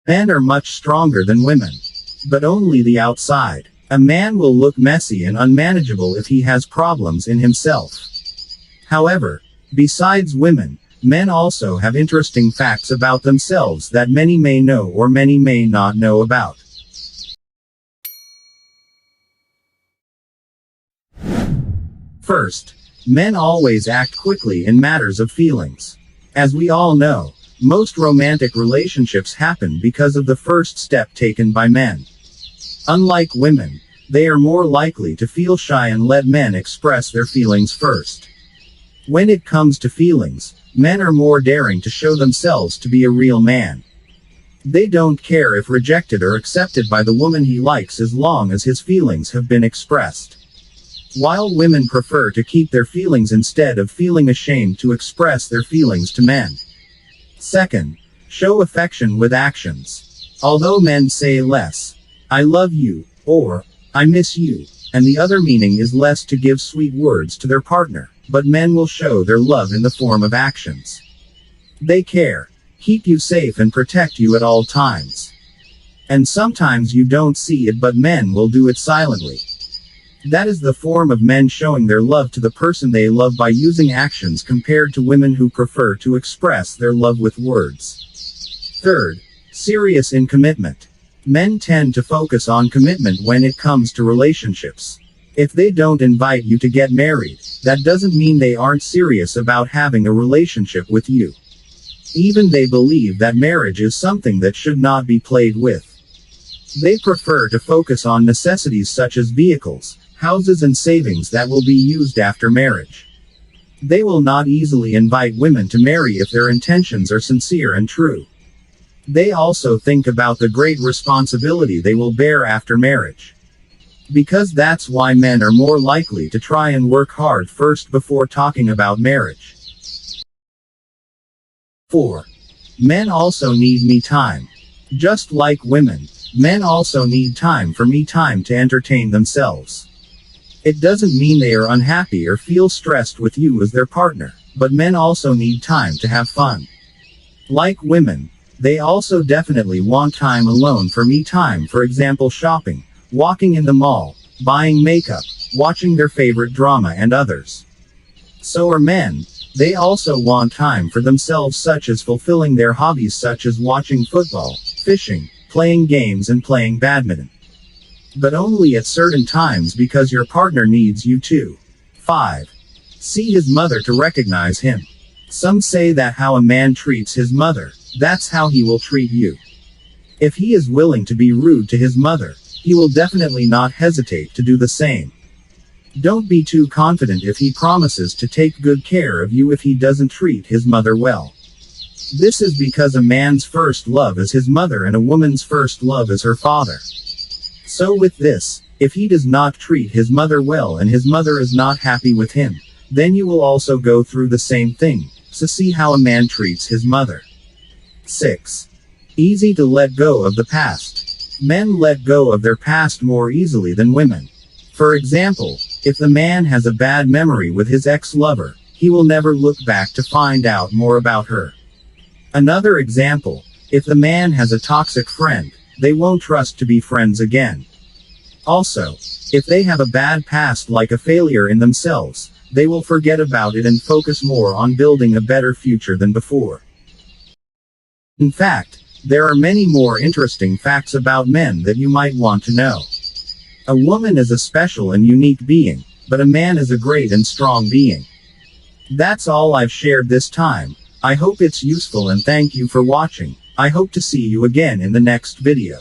Men are much stronger than women. But only the outside. A man will look messy and unmanageable if he has problems in himself. However, besides women, men also have interesting facts about themselves that many may know or many may not know about. First, men always act quickly in matters of feelings. As we all know, most romantic relationships happen because of the first step taken by men. Unlike women, they are more likely to feel shy and let men express their feelings first. When it comes to feelings, men are more daring to show themselves to be a real man. They don't care if rejected or accepted by the woman he likes as long as his feelings have been expressed. While women prefer to keep their feelings instead of feeling ashamed to express their feelings to men. Second, show affection with actions. Although men say less, "I love you," or "I miss you," and the other meaning is less to give sweet words to their partner, but men will show their love in the form of actions. They care, keep you safe and protect you at all times. And sometimes you don't see it, but men will do it silently. That is the form of men showing their love to the person they love by using actions compared to women who prefer to express their love with words. Third, serious in commitment. Men tend to focus on commitment when it comes to relationships. If they don't invite you to get married, that doesn't mean they aren't serious about having a relationship with you. Even they believe that marriage is something that should not be played with. They prefer to focus on necessities such as vehicles, houses and savings that will be used after marriage. They will not easily invite women to marry if their intentions are sincere and true. They also think about the great responsibility they will bear after marriage. Because that's why men are more likely to try and work hard first before talking about marriage. 4. Men also need me time. Just like women, men also need time for me time to entertain themselves. It doesn't mean they are unhappy or feel stressed with you as their partner, but men also need time to have fun. Like women, they also definitely want time alone for me time, for example shopping, walking in the mall, buying makeup, watching their favorite drama and others. So are men. They also want time for themselves, such as fulfilling their hobbies such as watching football, fishing, playing games and playing badminton. But only at certain times because your partner needs you too. 5. See his mother to recognize him. Some say that how a man treats his mother, that's how he will treat you. If he is willing to be rude to his mother, he will definitely not hesitate to do the same. Don't be too confident if he promises to take good care of you if he doesn't treat his mother well. This is because a man's first love is his mother and a woman's first love is her father. So with this, if he does not treat his mother well and his mother is not happy with him, then you will also go through the same thing, so see how a man treats his mother. 6. Easy to let go of the past. Men let go of their past more easily than women. For example, if the man has a bad memory with his ex-lover, he will never look back to find out more about her. Another example, if the man has a toxic friend, they won't trust to be friends again. Also, if they have a bad past like a failure in themselves, they will forget about it and focus more on building a better future than before. In fact, there are many more interesting facts about men that you might want to know. A woman is a special and unique being, but a man is a great and strong being. That's all I've shared this time. I hope it's useful and thank you for watching. I hope to see you again in the next video.